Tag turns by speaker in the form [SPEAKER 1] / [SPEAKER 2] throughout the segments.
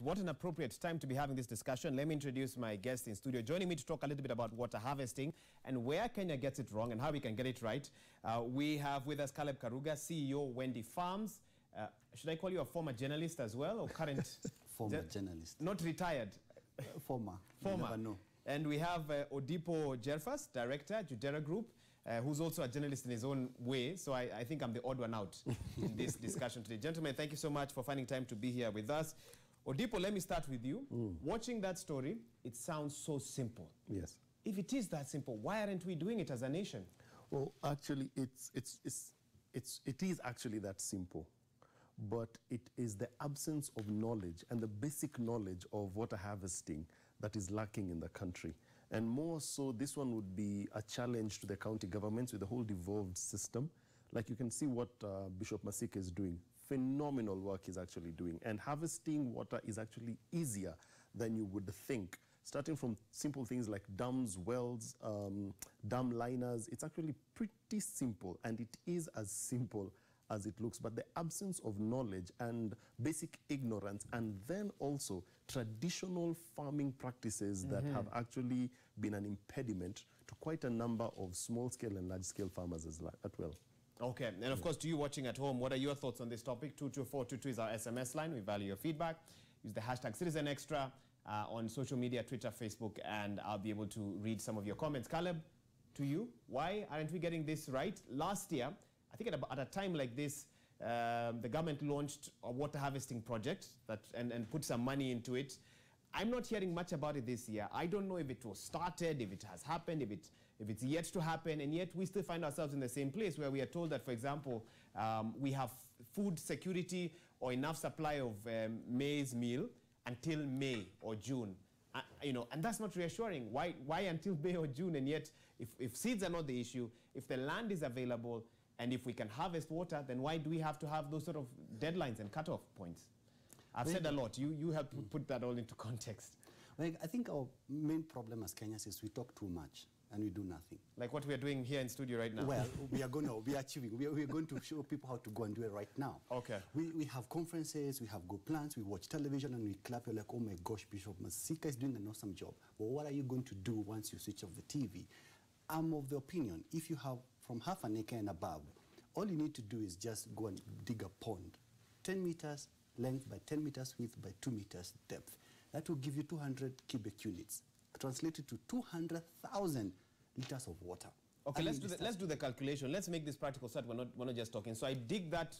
[SPEAKER 1] What an appropriate time to be having this discussion. Let me introduce my guest in studio. Joining me to talk a little bit about water harvesting and where Kenya gets it wrong and how we can get it right. We have with us Caleb Karuga, CEO, Wendy Farms. Should I call you a former journalist as well or current?
[SPEAKER 2] Former journalist.
[SPEAKER 1] Not retired?
[SPEAKER 2] Former.
[SPEAKER 1] Former.
[SPEAKER 2] You never know.
[SPEAKER 1] And we have Odipo Jerfas, director, Judera Group, who's also a journalist in his own way. So I think I'm the odd one out in this discussion today. Gentlemen, thank you so much for finding time to be here with us. Odipo, let me start with you. Watching that story, it sounds so simple.
[SPEAKER 3] Yes.
[SPEAKER 1] If it is that simple, why aren't we doing it as a nation?
[SPEAKER 3] Well, actually, it is actually that simple. But it is the absence of knowledge and the basic knowledge of water harvesting that is lacking in the country. And more so, this one would be a challenge to the county governments with the whole devolved system. Like you can see what Bishop Masika is doing. Phenomenal work he's actually doing. And harvesting water is actually easier than you would think. Starting from simple things like dams, wells, dam liners, it's actually pretty simple. And it is as simple as it looks, but the absence of knowledge and basic ignorance, and then also traditional farming practices that have actually been an impediment to quite a number of small-scale and large-scale farmers as well.
[SPEAKER 1] Okay, and of course, to you watching at home, what are your thoughts on this topic? 22422 is our SMS line. We value your feedback. Use the hashtag CitizenExtra on social media, Twitter, Facebook, and I'll be able to read some of your comments. Caleb, to you, why aren't we getting this right? Last year, I think at a time like this, the government launched a water harvesting project and put some money into it. I'm not hearing much about it this year. I don't know if it was started, if it has happened, if it's yet to happen, and yet we still find ourselves in the same place where we are told that, for example, we have food security or enough supply of maize meal until May or June. And that's not reassuring. Why until May or June? And yet, if seeds are not the issue, if the land is available, and if we can harvest water, then why do we have to have those sort of deadlines and cutoff points? I've said a lot. You help put that all into context.
[SPEAKER 2] Well, I think our main problem as Kenyans is we talk too much and we do nothing.
[SPEAKER 1] Like what we are doing here in studio right now.
[SPEAKER 2] Well, we are going to show people how to go and do it right now.
[SPEAKER 1] Okay.
[SPEAKER 2] We have conferences, we have good plans, we watch television and we clap. You're like, oh my gosh, Bishop Masika is doing an awesome job. But what are you going to do once you switch off the TV? I'm of the opinion, if you have from half an acre and above, all you need to do is just go and dig a pond. 10 meters length by 10 meters width by 2 meters depth. That will give you 200 cubic units, translated to 200,000 liters of water.
[SPEAKER 1] Okay, let's do the calculation. Let's make this practical so that we're not just talking. So I dig that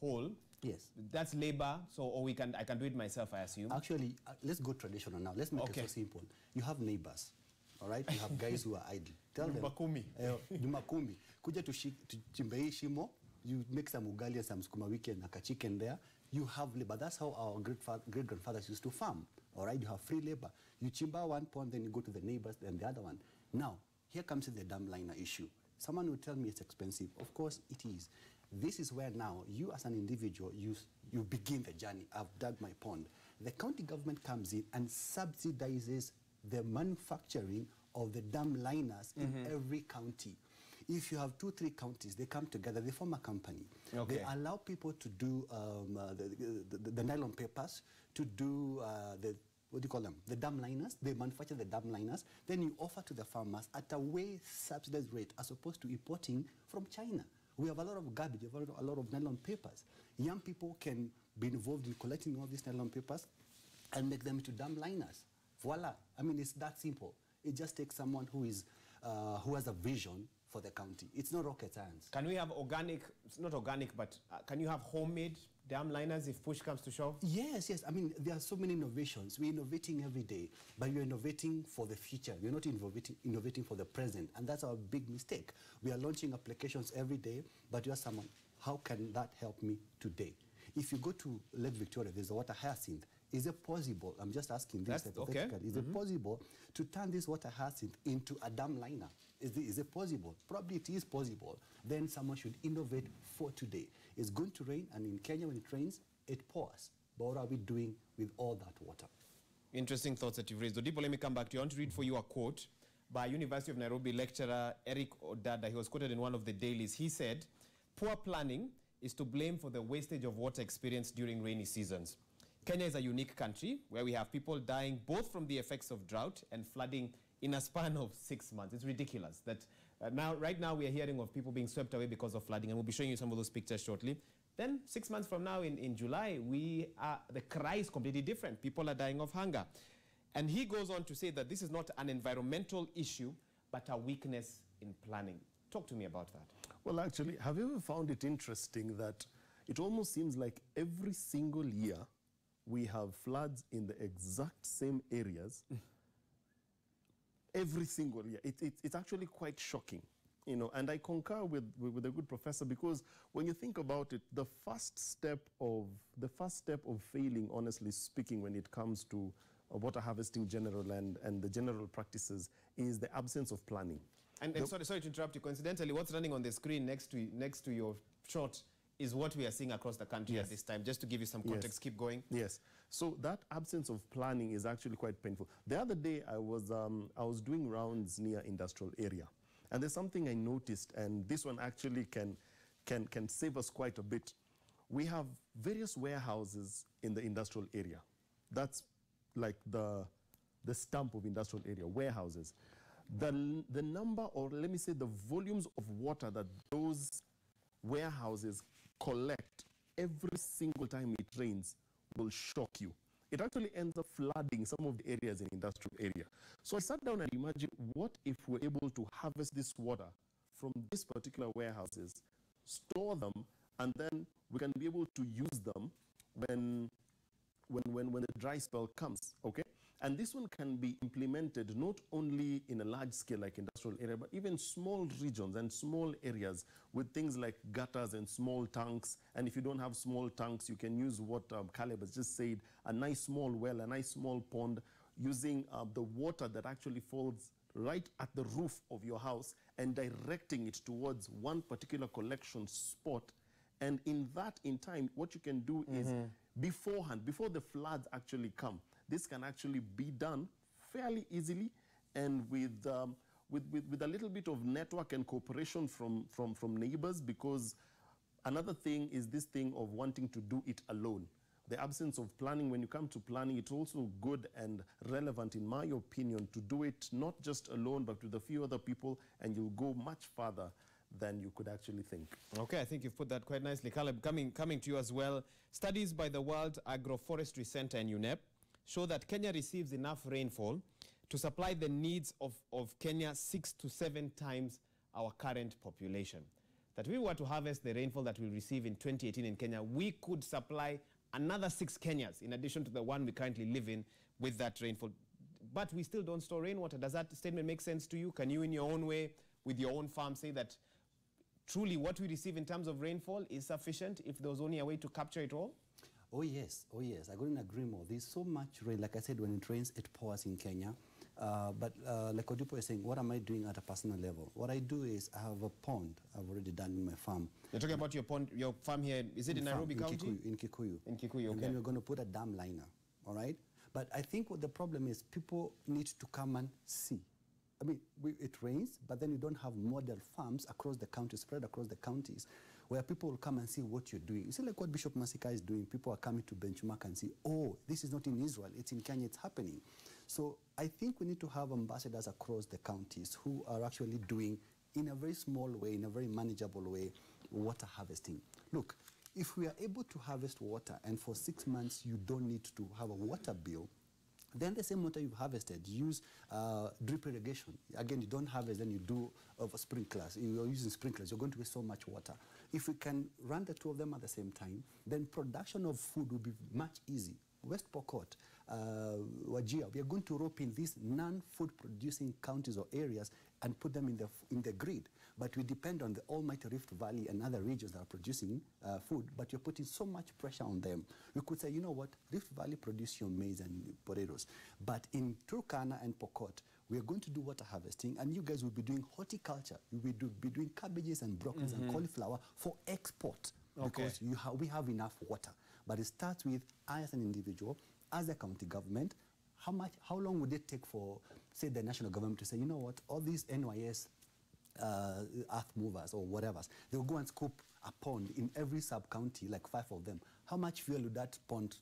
[SPEAKER 1] hole.
[SPEAKER 2] Yes.
[SPEAKER 1] That's labor, or I can do it myself, I assume.
[SPEAKER 2] Actually, let's go traditional now. Let's make it so simple. You have neighbors. All right, you have guys who are idle. Tell them. Dumakumi. Kuja tuchimbe hii shimo. You make some ugali and some sukuma wiki and a chicken there. You have labor. That's how our great-grandfathers used to farm. All right, you have free labor. You chimba one pond, then you go to the neighbors, then the other one. Now, here comes the dam liner issue. Someone will tell me it's expensive. Of course, it is. This is where now, you as an individual, you begin the journey. I've dug my pond. The county government comes in and subsidizes the manufacturing of the dam liners in every county. If you have 2-3 counties, they come together, they form a company. Okay. They allow people to do the nylon papers, to do what do you call them? The dam liners. They manufacture the dam liners. Then you offer to the farmers at a way subsidized rate as opposed to importing from China. We have a lot of garbage, a lot of nylon papers. Young people can be involved in collecting all these nylon papers and make them into dam liners. Voila. I mean, it's that simple. It just takes someone who has a vision for the county. It's not rocket science.
[SPEAKER 1] Can we have organic, it's not organic, but can you have homemade dam liners if push comes to shove?
[SPEAKER 2] Yes, yes. I mean, there are so many innovations. We're innovating every day, but we're innovating for the future. We're not innovating for the present, and that's our big mistake. We are launching applications every day, but you're someone, how can that help me today? If you go to Lake Victoria, there's a water hyacinth. Is it possible, I'm just asking this hypothetically, okay. Is it possible to turn this water hyacinth into a dam liner? Is it possible? Probably it is possible. Then someone should innovate for today. It's going to rain, and in Kenya when it rains, it pours. But what are we doing with all that water?
[SPEAKER 1] Interesting thoughts that you've raised. Odipo, let me come back to you. I want to read for you a quote by University of Nairobi lecturer Eric Odada. He was quoted in one of the dailies. He said, "Poor planning is to blame for the wastage of water experienced during rainy seasons. Kenya is a unique country where we have people dying both from the effects of drought and flooding in a span of 6 months. It's ridiculous that right now we are hearing of people being swept away because of flooding, and we'll be showing you some of those pictures shortly. Then 6 months from now in July, the cry is completely different. People are dying of hunger. And he goes on to say that this is not an environmental issue, but a weakness in planning. Talk to me about that.
[SPEAKER 3] Well, actually, have you ever found it interesting that it almost seems like every single year we have floods in the exact same areas? Every single year. It's actually quite shocking, you know, and I concur with a good professor, because when you think about it, the first step of failing, honestly speaking, when it comes to water harvesting general and the general practices, is the absence of planning. And
[SPEAKER 1] sorry to interrupt you. Coincidentally, what's running on the screen next to your shot is what we are seeing across the country at this time. Just to give you some context, keep going.
[SPEAKER 3] Yes. So that absence of planning is actually quite painful. The other day, I was doing rounds near industrial area, and there's something I noticed, and this one actually can save us quite a bit. We have various warehouses in the industrial area. That's like the stamp of industrial area, warehouses. The number, or let me say the volumes of water that those warehouses collect every single time it rains will shock you. It actually ends up flooding some of the areas in industrial area. So I sat down and imagined, what if we're able to harvest this water from these particular warehouses, store them, and then we can be able to use them when the dry spell comes, okay? And this one can be implemented not only in a large scale like industrial area, but even small regions and small areas with things like gutters and small tanks. And if you don't have small tanks, you can use what Caleb has just said, a nice small well, a nice small pond, using the water that actually falls right at the roof of your house and directing it towards one particular collection spot. And in time, what you can do is beforehand, before the floods actually come, this can actually be done fairly easily, and with a little bit of network and cooperation from neighbors, because another thing is this thing of wanting to do it alone. The absence of planning. When you come to planning, it's also good and relevant, in my opinion, to do it not just alone, but with a few other people, and you'll go much farther than you could actually think.
[SPEAKER 1] Okay, I think you've put that quite nicely. Caleb, coming to you as well. Studies by the World Agroforestry Center and UNEP show that Kenya receives enough rainfall to supply the needs of Kenya 6 to 7 times our current population. That if we were to harvest the rainfall that we receive in 2018 in Kenya, we could supply another 6 Kenyas in addition to the one we currently live in with that rainfall. But we still don't store rainwater. Does that statement make sense to you? Can you, in your own way, with your own farm, say that truly what we receive in terms of rainfall is sufficient if there was only a way to capture it all?
[SPEAKER 2] Oh yes, I couldn't agree more. There's so much rain. Like I said, when it rains, it pours in Kenya. But like Odipo is saying, what am I doing at a personal level? What I do is I have a pond I've already done in my farm.
[SPEAKER 1] You're talking about your pond, your farm here, is it in Nairobi County?
[SPEAKER 2] In Kikuyu.
[SPEAKER 1] In Kikuyu, okay.
[SPEAKER 2] And then we're going to put a dam liner, all right? But I think what the problem is, people need to come and see. I mean, it rains, but then you don't have model farms across the county, spread across the counties, where people will come and see what you're doing. You see, like what Bishop Masika is doing, people are coming to benchmark and see, oh, this is not in Israel, it's in Kenya, it's happening. So I think we need to have ambassadors across the counties who are actually doing, in a very small way, in a very manageable way, water harvesting. Look, if we are able to harvest water and for 6 months you don't need to have a water bill, then the same water you've harvested, use drip irrigation. Again, you don't harvest, then you do sprinklers. You're using sprinklers, you're going to waste so much water. If we can run the two of them at the same time, then production of food will be much easy. West Pokot, Wajir, we are going to rope in these non-food producing counties or areas and put them in the grid. But we depend on the almighty Rift Valley and other regions that are producing food, but you're putting so much pressure on them. We could say, you know what, Rift Valley produce your maize and potatoes, but in Turkana and Pokot, we are going to do water harvesting, and you guys will be doing horticulture. You will be doing cabbages and broccolis and cauliflower for export, because we have enough water. But it starts with, I as an individual, as a county government, how long would it take for, say, the national government to say, you know what, all these NYS earth movers or whatever, they'll go and scoop a pond in every sub-county, like 5 of them. How much fuel would that pond,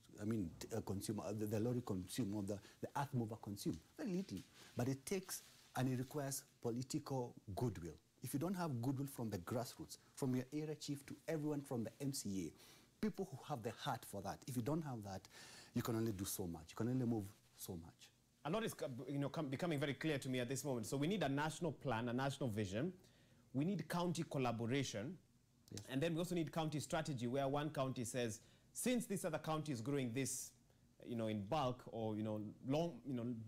[SPEAKER 2] consume, the lorry consume, or the earth mover consume? Very little. But it takes, and it requires political goodwill. If you don't have goodwill from the grassroots, from your area chief to everyone from the MCA, people who have the heart for that, if you don't have that, you can only do so much. You can only move so much.
[SPEAKER 1] A lot is becoming very clear to me at this moment. So we need a national plan, a national vision. We need county collaboration. Yes. And then we also need county strategy, where one county says, since this other county is growing this, in bulk or,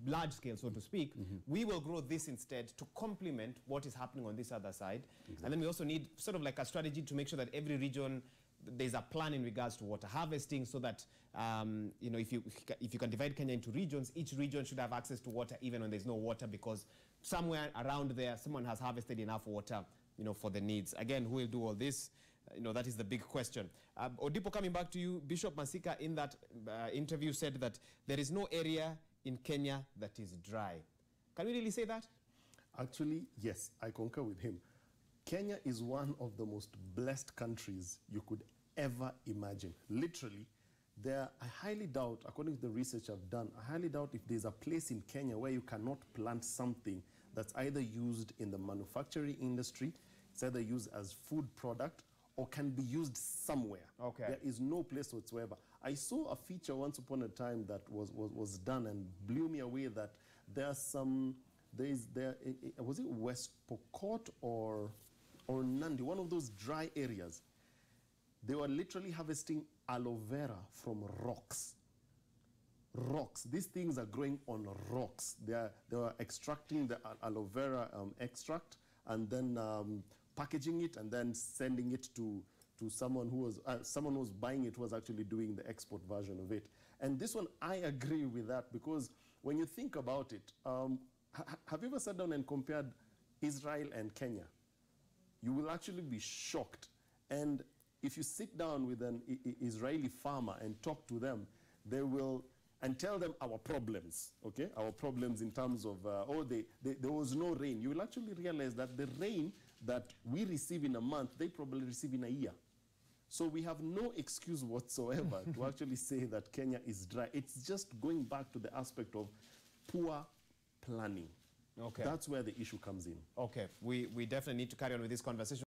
[SPEAKER 1] large scale, so to speak, we will grow this instead to complement what is happening on this other side. Exactly. And then we also need sort of like a strategy to make sure that every region, there's a plan in regards to water harvesting, so that, if you can divide Kenya into regions, each region should have access to water even when there's no water, because somewhere around there, someone has harvested enough water, for the needs. Again, who will do all this? That is the big question. Odipo, coming back to you, Bishop Masika in that interview said that there is no area in Kenya that is dry. Can we really say that?
[SPEAKER 3] Actually, yes, I concur with him. Kenya is one of the most blessed countries you could ever imagine. Literally, I highly doubt, according to the research I've done, I highly doubt if there's a place in Kenya where you cannot plant something that's either used in the manufacturing industry, it's either used as food product, or can be used somewhere.
[SPEAKER 1] Okay.
[SPEAKER 3] There is no place whatsoever. I saw a feature once upon a time that was done and blew me away, that was it West Pokot or Nandi, one of those dry areas. They were literally harvesting aloe vera from rocks. Rocks. These things are growing on rocks. They were extracting the aloe vera extract and then packaging it and then sending it to someone who was buying it, was actually doing the export version of it. And this one, I agree with that, because when you think about it, have you ever sat down and compared Israel and Kenya? You will actually be shocked. And if you sit down with an Israeli farmer and talk to them, they will, and tell them our problems, okay? Our problems in terms of, there was no rain. You will actually realize that the rain that we receive in a month, they probably receive in a year. So we have no excuse whatsoever to actually say that Kenya is dry. It's just going back to the aspect of poor planning.
[SPEAKER 1] Okay.
[SPEAKER 3] That's where the issue comes in.
[SPEAKER 1] Okay, we definitely need to carry on with this conversation.